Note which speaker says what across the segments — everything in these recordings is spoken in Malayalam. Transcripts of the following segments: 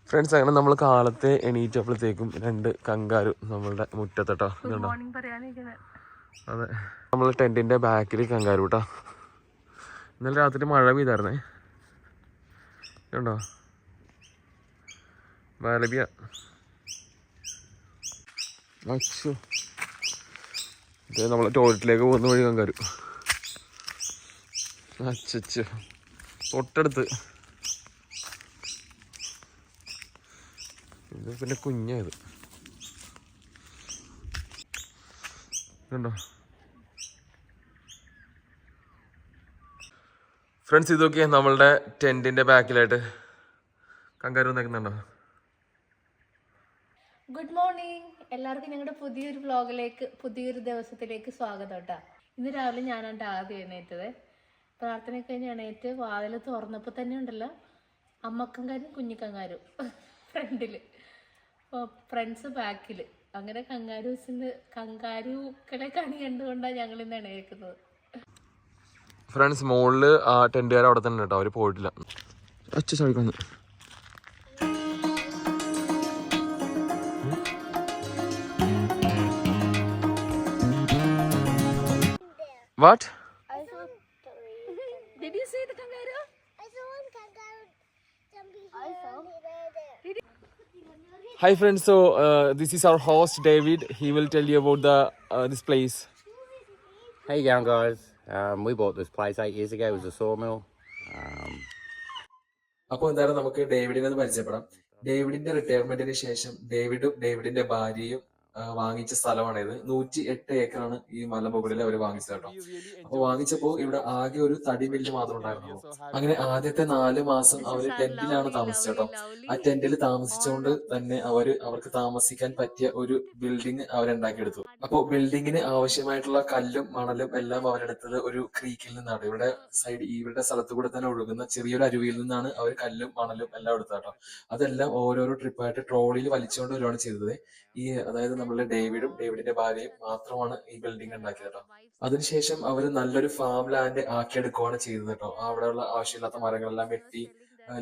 Speaker 1: ഫ്രണ്ട്സ്, അങ്ങനെ നമ്മൾ കാലത്തെ എണീറ്റപ്പോഴത്തേക്കും 2 കങ്കാരു നമ്മളുടെ മുറ്റത്തട്ടോ. ഇതുണ്ടോ? അതെ, നമ്മൾ ടെൻറ്റിൻ്റെ ബാക്കിൽ കങ്കാരു കേട്ടോ. ഇന്നലെ രാത്രി മഴ പെയ്തായിരുന്നേ. ഇതുണ്ടോ? വാലബിയ. അച്ഛോ, ഇത് നമ്മളെ ടോയ്ലറ്റിലേക്ക് പോകുന്ന വഴി കങ്കാരു. അച്ഛോ, തൊട്ടടുത്ത്. ഇത് പിന്നെ കുഞ്ഞായത് കണ്ടോ ഫ്രണ്ട്സ്. ഇതൊക്കെ നമ്മളുടെ ടെന്റിന്റെ ബാക്കിലായിട്ട് കങ്കാരു നിൽക്കുന്നുണ്ടോ.
Speaker 2: ഗുഡ് മോർണിംഗ് എല്ലാവർക്കും. ഞങ്ങളുടെ പുതിയൊരു വ്ളോഗിലേക്ക്, പുതിയൊരു ദിവസത്തിലേക്ക് സ്വാഗതം കേട്ടോ. ഇന്ന് രാവിലെ ഞാനാണ് ആദ്യം എഴുന്നേറ്റത്. പ്രാർത്ഥന കഴിഞ്ഞ് എണീറ്റ് വാതിൽ തുറന്നപ്പോൾ തന്നെ ഉണ്ടല്ലോ അമ്മക്കങ്കാരും കുഞ്ഞിക്കങ്കാരും ഫ്രണ്ടില്, ഫ്രണ്ട്സ് ബാക്കില്. അങ്ങനെ കങ്കാരുക്കളെ കണി കണ്ടുകൊണ്ടാണ് ഞങ്ങൾ ഇന്ന് എണീക്കുന്നത്.
Speaker 1: ഫ്രണ്ട്സ്, മോളില് ആ ടെന്റുകാർ അവിടെ തന്നെ കേട്ടോ, അവര് പോയിട്ടില്ല. അച്ഛ ചവിക്കുന്നു. What?
Speaker 2: Did you see the kangaroo?
Speaker 3: I saw one kangaroo jumping here.
Speaker 1: Hi friends, so this is our host David. He will tell you about this place.
Speaker 4: How you going, guys? We bought this place 8 years ago. It was a sawmill.
Speaker 1: അപ്പോൾ എന്തായാലും നമുക്ക് ഡേവിഡിനെ ഒന്ന് പരിചയപ്പെടാം. ഡേവിഡിന്റെ റിട്ടയർമെന്റിന് ശേഷം ഡേവിഡും ഡേവിഡിന്റെ ഭാര്യയും വാങ്ങിച്ച സ്ഥലമാണിത്. 108 ഏക്കറാണ് ഈ മലമുകളിൽ അവർ വാങ്ങിച്ചത് കേട്ടോ. അപ്പൊ വാങ്ങിച്ചപ്പോ ഇവിടെ ആകെ ഒരു തടി മില്ല് മാത്രം ഉണ്ടായിരുന്നു. അങ്ങനെ ആദ്യത്തെ 4 മാസം അവര് ടെന്റിലാണ് താമസിച്ചത് കേട്ടോ. ആ ടെന്റിൽ താമസിച്ചുകൊണ്ട് തന്നെ അവർക്ക് താമസിക്കാൻ പറ്റിയ ഒരു ബിൽഡിംഗ് അവരുണ്ടാക്കിയെടുത്തു. അപ്പൊ ബിൽഡിങ്ങിന് ആവശ്യമായിട്ടുള്ള കല്ലും മണലും എല്ലാം അവരെടുത്തത് ഒരു ക്രീക്കിൽ നിന്നാണ്. ഇവരുടെ സ്ഥലത്ത് കൂടെ തന്നെ ഒഴുകുന്ന ചെറിയൊരു അരുവിയിൽ നിന്നാണ് അവർ കല്ലും മണലും എല്ലാം എടുത്തത് കേട്ടോ. അതെല്ലാം ഓരോരോ ട്രിപ്പായിട്ട് ട്രോളിയിൽ വലിച്ചുകൊണ്ട് വരുവാണ് ചെയ്തത്. അതായത് നമ്മളുടെ ഡേവിഡിന്റെ ഭാര്യയും മാത്രമാണ് ഈ ബിൽഡിംഗ് ഉണ്ടാക്കിയത് കേട്ടോ. അതിനുശേഷം അവർ നല്ലൊരു ഫാം ലാൻഡ് ആക്കിയെടുക്കുകയാണ് ചെയ്തത് കേട്ടോ. അവിടെയുള്ള ആവശ്യമില്ലാത്ത മരങ്ങളെല്ലാം വെട്ടി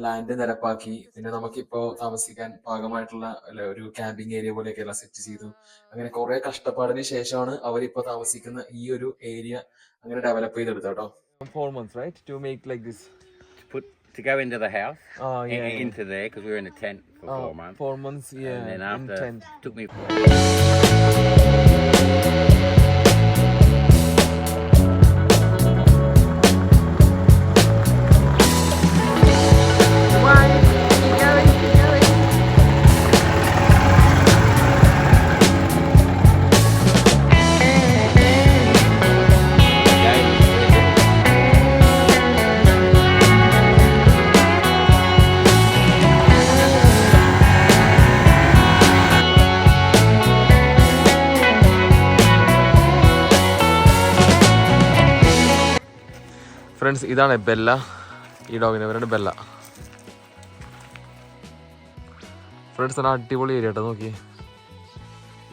Speaker 1: ലാൻഡ് നിരപ്പാക്കി. പിന്നെ നമുക്കിപ്പോ താമസിക്കാൻ പാകമായിട്ടുള്ള ഒരു ക്യാമ്പിംഗ് ഏരിയ പോലെയൊക്കെ എല്ലാം സെറ്റ് ചെയ്തു. അങ്ങനെ കുറെ കഷ്ടപ്പാടിന് ശേഷമാണ് അവരിപ്പോ താമസിക്കുന്ന ഈ ഒരു ഏരിയ അങ്ങനെ ഡെവലപ്പ് ചെയ്തെടുത്തത് കേട്ടോ. 4 months, right, to make like this?
Speaker 4: To go into the house,
Speaker 1: yeah.
Speaker 4: into there, because we were in a tent for 4 months.
Speaker 1: 4 months, yeah.
Speaker 4: And then after,
Speaker 1: in tent.
Speaker 4: took me.
Speaker 1: Friends, ഇതാണ് ബെല്ല. ഈ ഡോഗിനെ പേരാണ് ബെല്ല. ഫ്രണ്ട്സ്, ആണ് അടിപൊളി ഏരിയ കേട്ടോ. നോക്കി,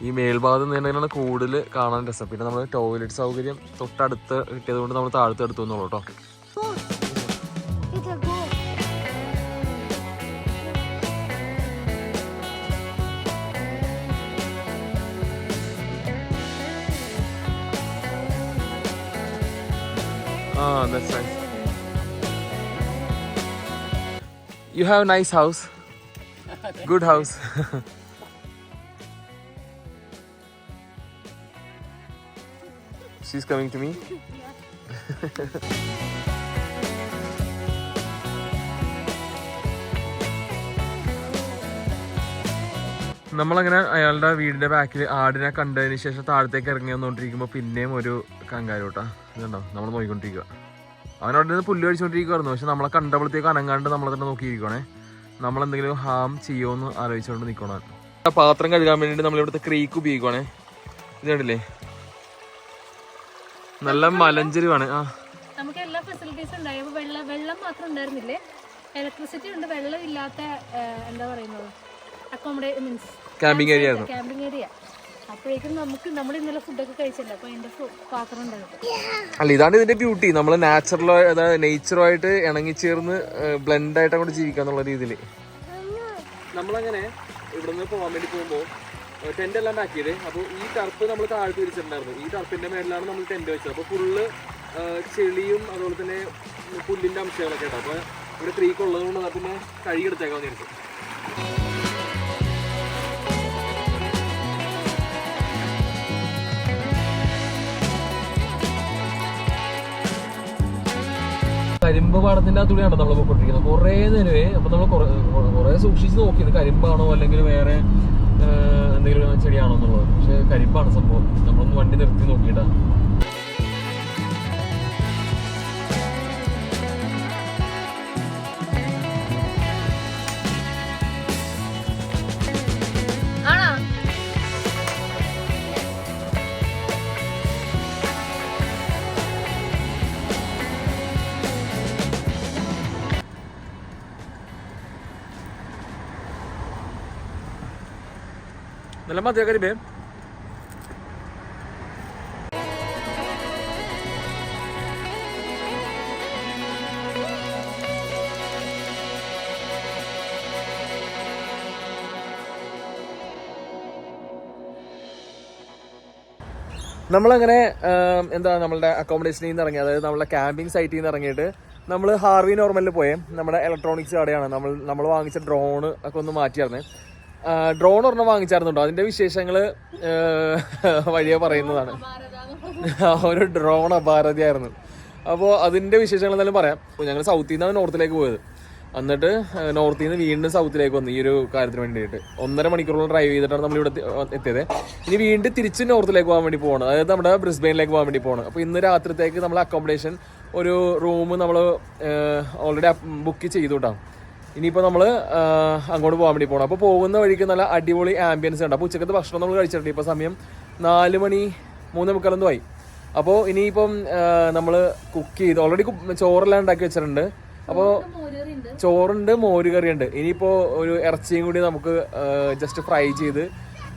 Speaker 1: ഈ മേൽഭാഗത്ത് നിന്നാണ് കൂടുതൽ കാണാൻ രസം. പിന്നെ നമ്മൾ ടോയ്ലറ്റ് സൗകര്യം തൊട്ടടുത്ത് കിട്ടിയത് കൊണ്ട് നമ്മൾ താഴത്ത് എടുത്തു എന്നുള്ളൂ കേട്ടോ. That's nice. You have a nice house. Good house. She's coming to me. നമ്മളങ്ങനെ അയാളുടെ വീടിന്റെ ബാക്കിൽ ആടിനെ കണ്ടതിന് ശേഷം താഴത്തേക്ക് ഇറങ്ങി വന്നുകൊണ്ടിരിക്കുമ്പോൾ പിന്നെയും ഒരു കങ്കാരു കേട്ടോ. ഇതുണ്ടോ, നമ്മൾ നോക്കിക്കൊണ്ടിരിക്കുക. അവനവിടെ നിന്ന് പുല്ല് കഴിച്ചുകൊണ്ടിരിക്കുവായിരുന്നു. പക്ഷെ നമ്മളെ കണ്ടപ്പോഴത്തേക്ക് അനങ്ങാണ്ട് നമ്മളെ തന്നെ നോക്കിയിരിക്കണേ. നമ്മളെന്തെങ്കിലും ഹാം ചെയ്യുമോയെന്ന് ആലോചിച്ചുകൊണ്ട് നിൽക്കണം. പാത്രം കഴുകാൻ വേണ്ടിയിട്ട് നമ്മളിവിടുത്തെ ക്രീക്ക് ഉപയോഗിക്കുവാണേ. ഇത് കണ്ടില്ലേ, നല്ല മലഞ്ചെരുവാണ്.
Speaker 2: നമുക്ക് എല്ലാ ഫെസിലിറ്റീസും ഉണ്ടായി. വെള്ളം മാത്രം ഉണ്ടായിരുന്നില്ലേ, ഇലക്ട്രിസിറ്റി ഉണ്ട്. വെള്ളം ഇല്ലാത്ത എന്താ പറയുന്നത്, അക്കോമഡേറ്റ് മീൻസ്
Speaker 1: ക്യാമ്പിംഗ് ഏരിയ ആയിരുന്നു.
Speaker 2: Camping area. അപ്പോഴേക്കും നമ്മൾ ഇന്നലെ ഫുഡൊക്കെ കഴിച്ചല്ലോ, അപ്പൊ അതിന്റെ പാത്രം ഉണ്ടായിരുന്നു.
Speaker 1: അല്ല, ഇതാണ് ഇതിന്റെ ബ്യൂട്ടി. നമ്മൾ നാച്ചുറലായി, അതായത് നേച്ചറുമായിട്ട് ഇണങ്ങിച്ചേർന്ന് ബ്ലെൻഡ് ആയിട്ട് അങ്ങോട്ട് ജീവിക്കാന്നുള്ള രീതിയിൽ. നമ്മളങ്ങനെ ഇവിടെ നിന്ന് പോകാൻ വേണ്ടി പോകുമ്പോൾ ടെൻ്റ് എല്ലാം ഉണ്ടാക്കിയത്. അപ്പോൾ ഈ ടർപ്പ് നമ്മൾ താഴത്ത് തിരിച്ചിട്ടുണ്ടായിരുന്നു. ഈ ടർപ്പിൻ്റെ മേളിലാണ് നമ്മൾ ടെൻ്റ് വെച്ചത്. അപ്പോൾ ഫുള്ള് ചെളിയും അതുപോലെ തന്നെ പുല്ലിൻ്റെ അംശങ്ങളൊക്കെ ഉണ്ട്. അപ്പോൾ ഇവിടെ ക്രീക്ക് ഉള്ളതുകൊണ്ട് പിന്നെ കഴുകിയെടുത്തേക്കാന്ന് വിചാരിച്ചു. കരിമ്പ് പാടത്തിന്റെ അകത്തൂടെയാണ് നമ്മൾ പോയിക്കൊണ്ടിരിക്കുന്നത്. കുറേ നേരമേ അപ്പോൾ നമ്മൾ കുറേ സൂക്ഷിച്ച് നോക്കിയത് കരിമ്പാണോ അല്ലെങ്കിൽ വേറെ എന്തെങ്കിലും ചെടിയാണോ എന്നുള്ളത്. പക്ഷെ കരിമ്പാണ് സംഭവം. നമ്മളൊന്ന് വണ്ടി നിർത്തി നോക്കിയിട്ടാണ്. നല്ല മതിയാ കരിമ്പേ. നമ്മളങ്ങനെ എന്താ നമ്മളുടെ അക്കോമഡേഷനിൽ നിന്ന് ഇറങ്ങി, അതായത് നമ്മളുടെ ക്യാമ്പിംഗ് സൈറ്റിൽ നിന്ന് ഇറങ്ങിയിട്ട് നമ്മൾ ഹാർവി നോർമലിൽ പോയേ. നമ്മുടെ ഇലക്ട്രോണിക്സ് കടയാണ്. നമ്മൾ വാങ്ങിച്ച ഡ്രോണ് ഒക്കെ ഒന്ന് മാറ്റിയായിരുന്നേ. ഡ്രോൺ ഒരെണ്ണം വാങ്ങിച്ചായിരുന്നുണ്ടോ, അതിന്റെ വിശേഷങ്ങൾ വഴിയെ പറയുന്നതാണ്. ഒരു ഡ്രോൺ അപാരതയായിരുന്നു. അപ്പോൾ അതിന്റെ വിശേഷങ്ങൾ എന്തായാലും പറയാം. ഞങ്ങൾ സൗത്തിൽ നിന്നാണ് നോർത്തിലേക്ക് പോയത്. എന്നിട്ട് നോർത്തിൽ നിന്ന് വീണ്ടും സൗത്തിലേക്ക് വന്നു ഈ ഒരു കാര്യത്തിന് വേണ്ടിയിട്ട്. 1.5 മണിക്കൂറോളം ഡ്രൈവ് ചെയ്തിട്ടാണ് നമ്മൾ ഇവിടെ എത്തിയത്. ഇനി വീണ്ടും തിരിച്ച് നോർത്തിലേക്ക് പോകാൻ വേണ്ടി പോകണം, അതായത് നമ്മുടെ ബ്രിസ്ബെയിനിലേക്ക് പോകാൻ വേണ്ടി പോകണം. അപ്പോൾ ഇന്ന് രാത്രിത്തേക്ക് നമ്മൾ അക്കോമഡേഷൻ ഒരു റൂം നമ്മൾ ഓൾറെഡി ബുക്ക് ചെയ്തു കേട്ടോ. ഇനിയിപ്പോൾ നമ്മൾ അങ്ങോട്ട് പോകാൻ വേണ്ടി പോകണം. അപ്പോൾ പോകുന്ന വഴിക്ക് നല്ല അടിപൊളി ആംബിയൻസ് ഉണ്ട്. അപ്പോൾ ഉച്ചക്കത്തെ ഭക്ഷണം നമ്മൾ കഴിച്ചിട്ടുണ്ട്. ഇപ്പോൾ സമയം 4 മണി 3:45 ആയി. അപ്പോൾ ഇനിയിപ്പം നമ്മൾ കുക്ക് ചെയ്ത് ഓൾറെഡി ചോറെല്ലാം ഉണ്ടാക്കി വെച്ചിട്ടുണ്ട്. അപ്പോൾ ചോറുണ്ട്, മോരുകറിയുണ്ട്. ഇനിയിപ്പോൾ ഒരു ഇറച്ചിയും കൂടി നമുക്ക് ജസ്റ്റ് ഫ്രൈ ചെയ്ത്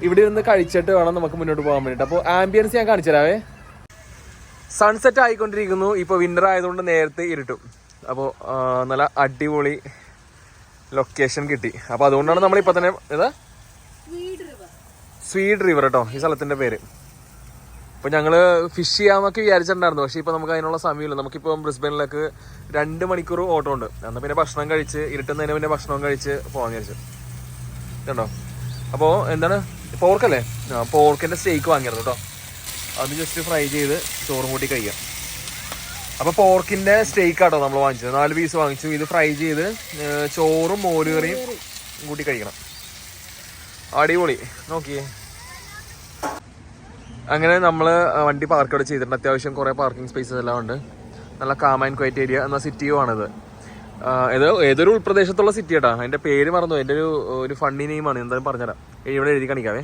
Speaker 1: ഇവിടെ നിന്ന് കഴിച്ചിട്ട് വേണം നമുക്ക് മുന്നോട്ട് പോകാൻ വേണ്ടിയിട്ട്. അപ്പോൾ ആംബിയൻസ് ഞാൻ കാണിച്ചു തരാവേ. സൺസെറ്റ് ആയിക്കൊണ്ടിരിക്കുന്നു. ഇപ്പോൾ വിൻ്റർ ആയതുകൊണ്ട് നേരത്തെ ഇരുട്ടും. അപ്പോൾ നല്ല അടിപൊളി ലൊക്കേഷൻ കിട്ടി. അപ്പോൾ അതുകൊണ്ടാണ് നമ്മളിപ്പോൾ തന്നെ സ്വീഡ് റിവർ കേട്ടോ ഈ സ്ഥലത്തിൻ്റെ പേര്. അപ്പോൾ ഞങ്ങൾ ഫിഷ് ചെയ്യാമെന്നൊക്കെ വിചാരിച്ചിട്ടുണ്ടായിരുന്നു. പക്ഷേ ഇപ്പോൾ നമുക്ക് അതിനുള്ള സമയമില്ല. നമുക്കിപ്പോൾ ബ്രിസ്ബെയിനിലേക്ക് 2 മണിക്കൂർ ഓട്ടം ഉണ്ട്. എന്നാൽ പിന്നെ ഭക്ഷണം കഴിച്ച് ഇരുട്ടുന്നതിന് പിന്നെ ഭക്ഷണം കഴിച്ച് പോകാൻ വിചാരിച്ചു കേട്ടോ. അപ്പോൾ എന്താണ് പോർക്കല്ലേ, പോർക്കിൻ്റെ സ്റ്റേക്ക് വാങ്ങിയിരുന്നു കേട്ടോ. അത് ജസ്റ്റ് ഫ്രൈ ചെയ്ത് ചോറും കൂട്ടി കഴിക്കാം. അപ്പോൾ പോർക്കിൻ്റെ സ്റ്റേക്ക് ആട്ടോ നമ്മൾ വാങ്ങിച്ചത്. 4 പീസ് വാങ്ങിച്ചു. ഇത് ഫ്രൈ ചെയ്ത് ചോറും മോരുകറിയും കൂട്ടി കഴിക്കണം. അടിപൊളി. നോക്കിയേ. അങ്ങനെ നമ്മൾ വണ്ടി പാർക്ക് അവിടെ ചെയ്തിട്ടുണ്ട്. അത്യാവശ്യം കുറേ പാർക്കിംഗ് സ്പേസസ് എല്ലാം ഉണ്ട്. നല്ല കാം ആൻഡ് ക്വയറ്റ് ഏരിയ എന്ന സിറ്റിയും ആണിത്. ഏതൊരു ഉൾപ്രദേശത്തുള്ള സിറ്റി കേട്ടോ. അതിൻ്റെ പേര് മറന്നു. എൻ്റെ ഒരു ഫണ്ണി നെയിമാണ്. എന്തായാലും പറഞ്ഞുതരാം. ഇവിടെ എഴുതി കാണിക്കാവേ.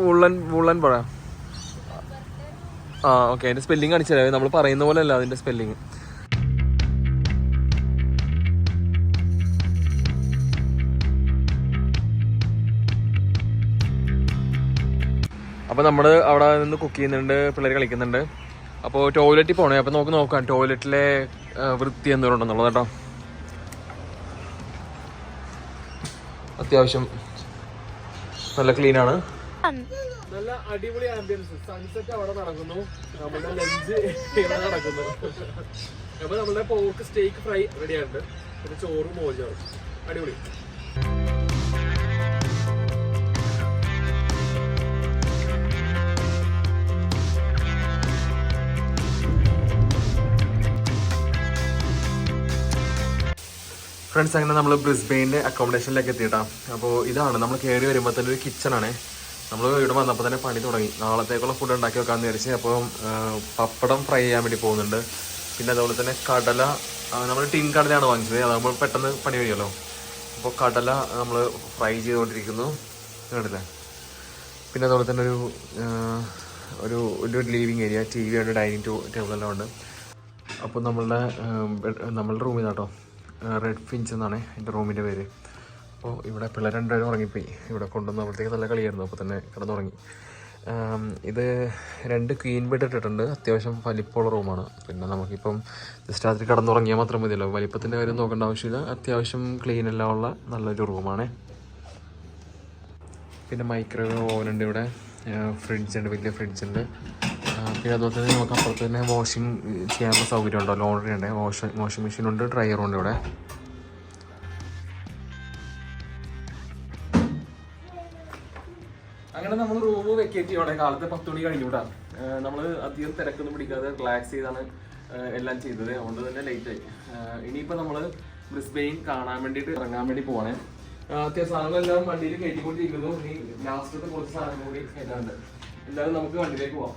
Speaker 1: വുള്ളൻ പുഴ. ഓക്കെ. അതിൻ്റെ സ്പെല്ലിങ് കാണിച്ചു തരാവേ. നമ്മൾ പറയുന്ന പോലെ അല്ല അതിൻ്റെ സ്പെല്ലിങ്. അപ്പോൾ നമ്മൾ അവിടെ നിന്ന് കുക്ക് ചെയ്യുന്നുണ്ട്, പിള്ളേർ കളിക്കുന്നുണ്ട്. അപ്പോൾ ടോയ്ലറ്റിൽ പോകണേ. അപ്പോൾ നമുക്ക് നോക്കാം ടോയ്ലറ്റിലെ വൃത്തി എന്തുകൊണ്ടെന്നുള്ളത് കേട്ടോ. അത്യാവശ്യം നല്ല ക്ലീനാണ്. നല്ല അടിപൊളി ആംബിയൻസ്. സൺസെറ്റ് അവിടെ നടക്കുന്നു, നമ്മുടെ ലഞ്ച് ഇവിടെ നടക്കുന്നു. അപ്പോൾ നമ്മളുടെ പോർക്ക് സ്റ്റേക്ക് ഫ്രൈ റെഡി ആയിട്ടുണ്ട്. പിന്നെ ചോറും മോരും. അടിപൊളി. ഫ്രണ്ട്സ്, അങ്ങനെ നമ്മൾ ബ്രിസ്ബെയിൻ്റെ അക്കോമഡേഷനിലേക്ക് എത്തിയിട്ടാണ്. അപ്പോൾ ഇതാണ് നമ്മൾ കയറി വരുമ്പോൾ തന്നെ ഒരു കിച്ചണാണ്. നമ്മൾ ഇവിടെ വന്നപ്പോൾ തന്നെ പണി തുടങ്ങി. നാളത്തേക്കുള്ള ഫുഡ് ഉണ്ടാക്കി വെക്കാമെന്ന് വിചാരിച്ച്. അപ്പോൾ പപ്പടം ഫ്രൈ ചെയ്യാൻ വേണ്ടി പോകുന്നുണ്ട്. പിന്നെ അതുപോലെ തന്നെ കടല, നമ്മൾ ടിൻ കടലയാണ് വാങ്ങിച്ചത്. അതാകുമ്പോൾ പെട്ടെന്ന് പണി കഴിയുമല്ലോ. അപ്പോൾ കടല നമ്മൾ ഫ്രൈ ചെയ്തുകൊണ്ടിരിക്കുന്നു, കണ്ടില്ലേ. പിന്നെ അതുപോലെ തന്നെ ഒരു ലിവിങ് ഏരിയ, TV ഉണ്ട്, ഡൈനിങ് ടേബിളെല്ലാം ഉണ്ട്. അപ്പോൾ നമ്മളുടെ റൂമിൽ കേട്ടോ, റെഡ് ഫിഞ്ച് എന്നാണ് എൻ്റെ റൂമിൻ്റെ പേര്. അപ്പോൾ ഇവിടെ പിള്ളേർ 2 പേരും ഉറങ്ങിപ്പോയി. ഇവിടെ കൊണ്ടുവന്നപ്പോഴത്തേക്ക് നല്ല കളിയായിരുന്നു. അപ്പോൾ തന്നെ കിടന്നുറങ്ങി. ഇത് 2 ക്വീൻ ബെഡ് ഇട്ടിട്ടുണ്ട്. അത്യാവശ്യം വലിപ്പമുള്ള റൂമാണ്. പിന്നെ നമുക്കിപ്പം ജസ്റ്റ് രാത്രി കിടന്നുറങ്ങിയാൽ മാത്രം മതിയല്ലോ, വലിപ്പത്തിൻ്റെ കാര്യം നോക്കേണ്ട ആവശ്യമില്ല. അത്യാവശ്യം ക്ലീൻ എല്ലാം ഉള്ള നല്ലൊരു റൂമാണ്. പിന്നെ മൈക്രോവേവ് ഓവനുണ്ട് ഇവിടെ, ഫ്രിഡ്ജുണ്ട്, വലിയ ഫ്രിഡ്ജുണ്ട്. പിന്നെ അതുപോലെ തന്നെ നമുക്ക് അപ്പുറത്ത് തന്നെ വാഷിംഗ് ചെയ്യാനുള്ള സൗകര്യം ഉണ്ടോ, ലോണ്ടറി ഉണ്ട്, വാഷിംഗ് മെഷീനുണ്ട്, ഡ്രയറും ഉണ്ട് ഇവിടെ. അങ്ങനെ നമ്മൾ റൂം വെക്കേറ്റ് ചെയ്യണേ കാലത്തെ 10 മണി കഴിഞ്ഞു കൂട്ടാ. നമ്മൾ അധികം തിരക്കൊന്നും പിടിക്കാതെ റിലാക്സ് ചെയ്താണ് എല്ലാം ചെയ്തത്, അതുകൊണ്ട് തന്നെ ലേറ്റായി. ഇനിയിപ്പോൾ നമ്മൾ ബ്രിസ്ബെയിൻ കാണാൻ വേണ്ടിയിട്ട് ഇറങ്ങാൻ വേണ്ടി പോവാണേ. അത്യാവശ്യം സാധനങ്ങളെല്ലാം വണ്ടിയിൽ കയറ്റിക്കൊണ്ടിരിക്കുന്നു. ഇനി ലാസ്റ്റത്തെ കുറച്ച് സാധനം കൂടി കയറ്റാറുണ്ട്. എന്തായാലും നമുക്ക് വണ്ടിയിലേക്ക് പോവാം.